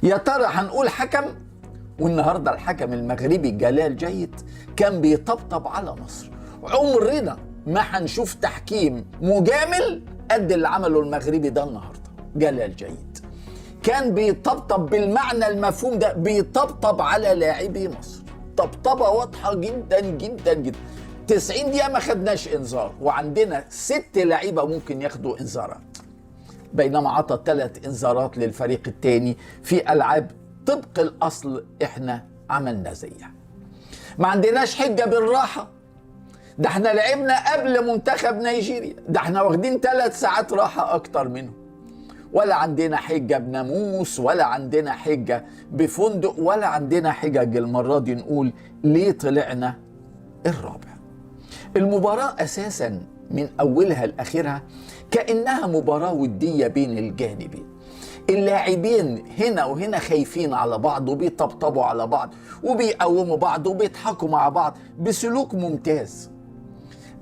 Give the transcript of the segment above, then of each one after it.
يا ترى هنقول حكم؟ والنهارده الحكم المغربي جلال جيد كان بيطبطب على مصر. عمرنا ما هنشوف تحكيم مجامل قد اللي عمله المغربي ده النهارده. جلال جيد كان بيطبطب بالمعنى المفهوم ده، بيطبطب على لاعبي مصر طبطبه واضحه جدا جدا جدا. 90 دقيقه ما خدناش انذار، وعندنا 6 لعيبه ممكن ياخدوا انذارات، بينما عطى 3 انذارات للفريق الثاني في العاب طبق الاصل احنا عملنا زيها. ما عندناش حجه بالراحه، ده احنا لعبنا قبل منتخب نيجيريا، ده احنا واخدين 3 ساعات راحه اكتر منهم. ولا عندنا حجه بناموس، ولا عندنا حجه بفندق، ولا عندنا حجج المره دي نقول ليه طلعنا الرابع. المباراه اساسا من اولها لاخرها كانها مباراه وديه بين الجانبين. اللاعبين هنا وهنا خايفين على بعض وبيطبطبوا على بعض وبيقوموا بعض وبيضحكوا مع بعض بسلوك ممتاز.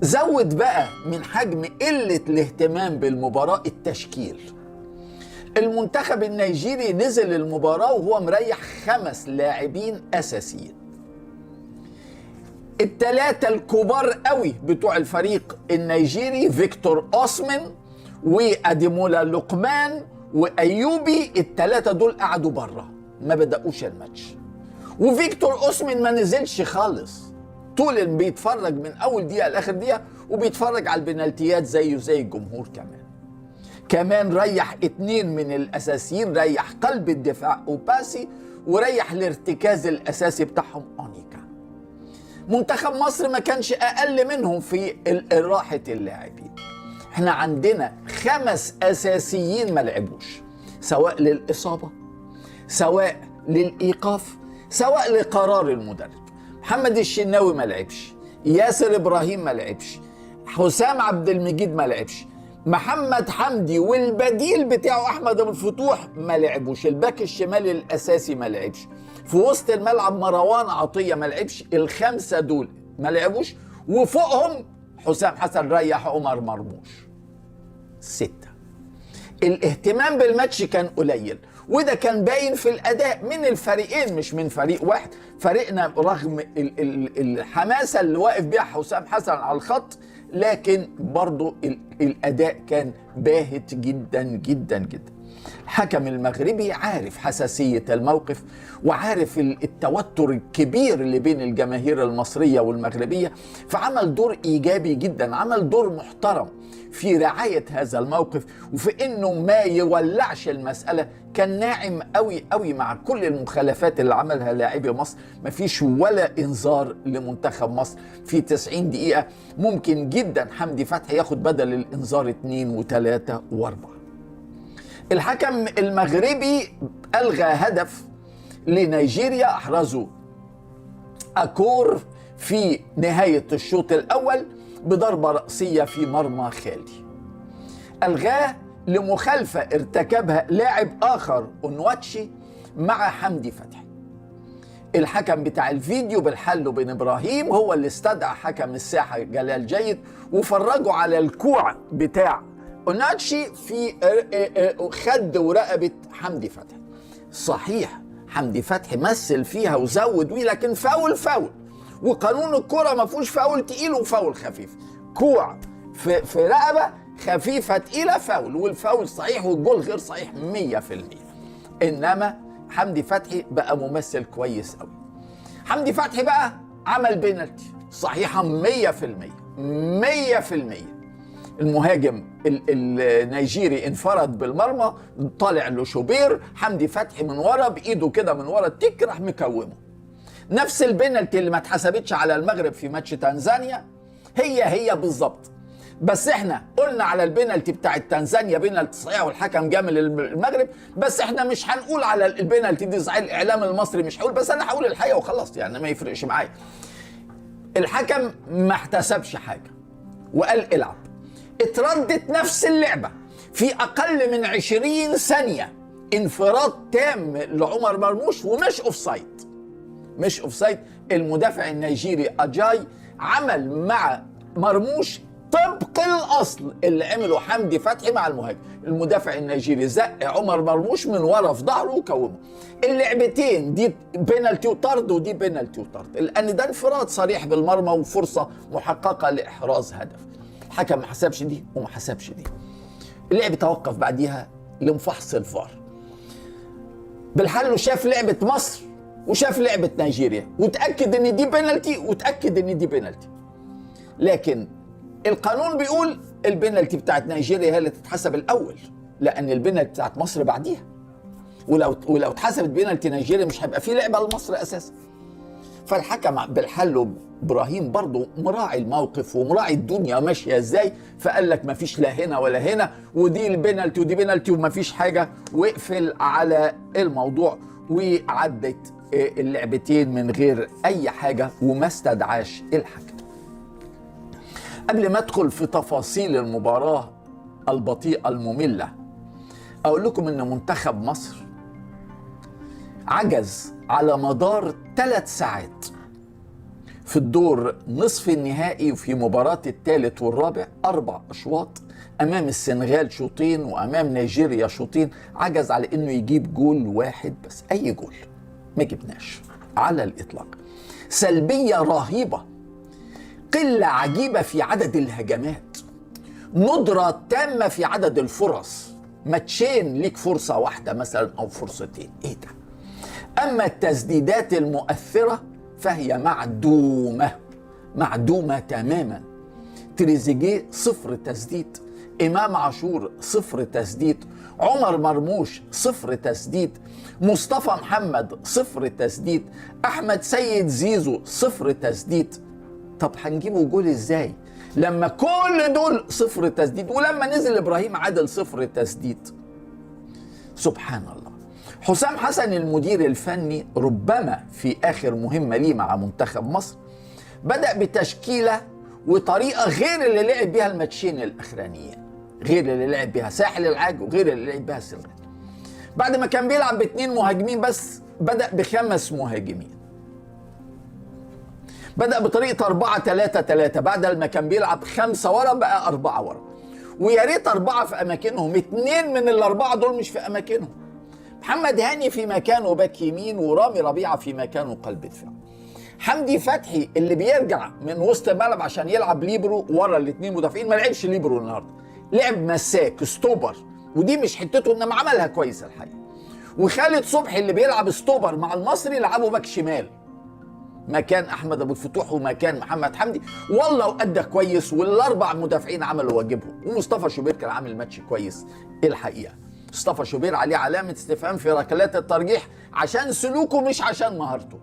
زود بقى من حجم قلة الاهتمام بالمباراة التشكيل. المنتخب النيجيري نزل المباراة وهو مريح 5 لاعبين أساسيين. ال3 الكبار قوي بتوع الفريق النيجيري فيكتور أوسمن وأديمولا لقمان وأيوبي، ال3 دول قعدوا بره ما بدأوش الماتش. وفيكتور أوسمن ما نزلش خالص، طول بيتفرج من أول دقيقة لآخر دقيقة، وبيتفرج على البنالتيات زيه زي الجمهور. كمان ريح 2 من الأساسيين، ريح قلب الدفاع أوباسي وريح الارتكاز الأساسي بتاعهم أونيكا. منتخب مصر ما كانش أقل منهم في راحة اللاعبين. احنا عندنا 5 أساسيين ما لعبوش، سواء للإصابة سواء للإيقاف سواء لقرار المدرب. محمد الشناوي ما لعبش، ياسر إبراهيم ما لعبش، حسام عبد المجيد ما لعبش، محمد حمدي والبديل بتاعه أحمد أبو الفتوح ما لعبوش، الباك الشمالي الأساسي ما لعبش، في وسط الملعب مروان عطية ما لعبش. ال5 دول ما لعبوش، وفوقهم حسام حسن ريح عمر مرموش. 6. الاهتمام بالماتش كان قليل، وده كان باين في الأداء من الفريقين مش من فريق واحد. فريقنا رغم الحماسة اللي واقف بيها حسام حسن على الخط، لكن برضو الأداء كان باهت جدا جدا جدا. الحكم المغربي عارف حساسية الموقف وعارف التوتر الكبير اللي بين الجماهير المصرية والمغربية، فعمل دور إيجابي جدا، عمل دور محترم في رعاية هذا الموقف وفي إنه ما يولعش المسألة. كان ناعم قوي قوي مع كل المخالفات اللي عملها لاعبي مصر. مفيش ولا إنذار لمنتخب مصر في 90 دقيقة. ممكن جدا حمدي فتحي ياخد بدل الإنذار 2 و3 و4. الحكم المغربي ألغى هدف لنيجيريا أحرزه أكور في نهاية الشوط الأول بضربة رأسية في مرمى خالي. ألغاه لمخالفة ارتكبها لاعب آخر أونواتشي مع حمدي فتحي. الحكم بتاع الفيديو بالحل بن إبراهيم هو اللي استدعى حكم الساحة جلال جيد وفرجوا على الكوع بتاع أوناتشي في خد ورقبة حمدي فتحي. صحيح حمدي فتحي مثل فيها وزود لكن فاول، وقانون الكرة ما فيهوش فاول تقيل وفاول خفيف. كوع في رقبة خفيفة تقيلة فاول، والفاول صحيح والجول غير صحيح 100%. إنما حمدي فتحي بقى ممثل كويس قوي. حمدي فتحي بقى عمل بينالتي صحيحة 100%. المهاجم النيجيري انفرد بالمرمى، طالع له شوبير، حمدي فتحي من ورا بايده كده من ورا تك راح مكومه. نفس البينالتي اللي ما اتحسبتش على المغرب في ماتش تنزانيا هي بالظبط. بس احنا قلنا على البينالتي بتاع تنزانيا بينالتي صحيح والحكم جامل المغرب، بس احنا مش هنقول على البينالتي دي صحيح، الاعلام المصري مش هقول، بس انا هقول الحقيقه وخلاص يعني ما يفرقش معايا. الحكم ما احتسبش حاجه وقال العب. اتردت نفس اللعبة في أقل من 20 ثانية، انفراد تام لعمر مرموش ومش أوفسايد. المدافع النيجيري أجاي عمل مع مرموش طبق الاصل اللي عمله حمدي فتحي مع المهاجم. المدافع النيجيري زق عمر مرموش من ورا في ظهره وكومه. اللعبتين دي بينالتي وطرد ودي بينالتي وطرد، لان ده انفراد صريح بالمرمى وفرصه محققه لاحراز هدف. الحكم ما حسبش دي وما حسبش دي. اللعب توقف بعديها لمفحص الفار. بالحل شاف لعبه مصر وشاف لعبه نيجيريا وتاكد ان دي بينالتي وتاكد ان دي بينالتي. لكن القانون بيقول البينالتي بتاعت نيجيريا هي اللي تتحسب الاول، لان البينالتي بتاعت مصر بعديها. ولو اتحسبت بينالتي نيجيريا مش هيبقى في لعبه لمصر اساسا. فالحكم بالحل ابراهيم برضه مراعي الموقف ومراعي الدنيا ماشيه ازاي، فقال لك ما فيش لا هنا ولا هنا، ودي البينالتي ودي بينالتي وما فيش حاجه، واقفل على الموضوع وعدت اللعبتين من غير اي حاجه وما استدعاش الحكم. قبل ما ادخل في تفاصيل المباراه البطيئه الممله، اقول لكم ان منتخب مصر عجز على مدار 3 ساعات في الدور نصف النهائي وفي مباراة الثالث والرابع 4 أشواط، أمام السنغال شوطين وأمام نيجيريا شوطين، عجز على إنه يجيب جول واحد بس. أي جول ما جبناش على الإطلاق. سلبية رهيبة، قلة عجيبة في عدد الهجمات، ندرة تامة في عدد الفرص، ماتشين ليك فرصة واحدة مثلا أو فرصتين. إيه ده؟ أما التسديدات المؤثرة فهي معدومة تماما. تريزيجيه 0 تسديد، إمام عاشور 0 تسديد، عمر مرموش 0 تسديد، مصطفى محمد 0 تسديد، أحمد سيد زيزو 0 تسديد. طب هنجيبوا جول ازاي لما كل دول 0 تسديد، ولما نزل ابراهيم عادل 0 تسديد؟ سبحان الله. حسام حسن المدير الفني ربما في اخر مهمة ليه مع منتخب مصر بدأ بتشكيلة وطريقة غير اللي لعب بيها الماتشين الاخرانيين، غير اللي لعب بيها ساحل العاج وغير اللي لعب بيها السنغال. بعد ما كان بيلعب ب2 مهاجمين بس بدأ ب5 مهاجمين. بدأ بطريقة 4-3-3 بعد ما كان بيلعب 5 ورا بقى 4 ورا، ويا ريت 4 في أماكنهم، 2 من ال4 دول مش في أماكنهم. محمد هاني في مكانه باك يمين، ورامي ربيعة في مكانه قلب دفاع. حمدي فتحي اللي بيرجع من وسط الملعب عشان يلعب ليبرو ورا ال2 مدافعين، ما لعبش ليبرو النهارده، لعب مساك ستوبر، ودي مش حتته انما عملها كويس الحقيقة. وخالد صبحي اللي بيلعب ستوبر مع المصري لعبه باك شمال مكان احمد ابو الفتوح ومكان محمد حمدي، والله وادى كويس، وال4 مدافعين عملوا واجبهم. ومصطفى شوبير كان عامل ماتش كويس الحقيقه. مصطفى شوبير عليه علامه استفهام في ركلات الترجيح عشان سلوكه مش عشان مهارته.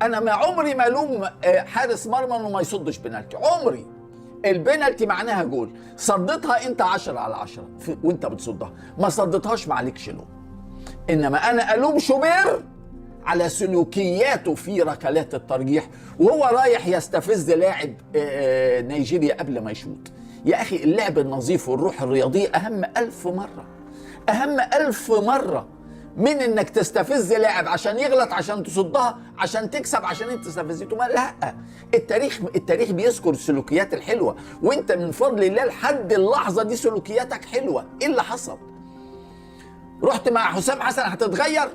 انا ما عمري ما الوم حارس مرمى انه ما يصدش بنالتي، عمري. البنالتي معناها جول، صدتها انت 10/10 وانت بتصدها، ما صدتهاش ما عليكش لوم. انما انا الوم شوبير على سلوكياته في ركلات الترجيح وهو رايح يستفز لاعب نيجيريا قبل ما يشوط. يا أخي اللعب النظيف والروح الرياضية أهم 1000 مرة، أهم 1000 مرة من إنك تستفز لاعب عشان يغلط عشان تصدها عشان تكسب عشان أنت استفزيته. ما لا، التاريخ بيذكر السلوكيات الحلوة، وأنت من فضل الله لحد اللحظة دي سلوكياتك حلوة. إيه اللي حصل؟ رحت مع حسام حسن هتتغير؟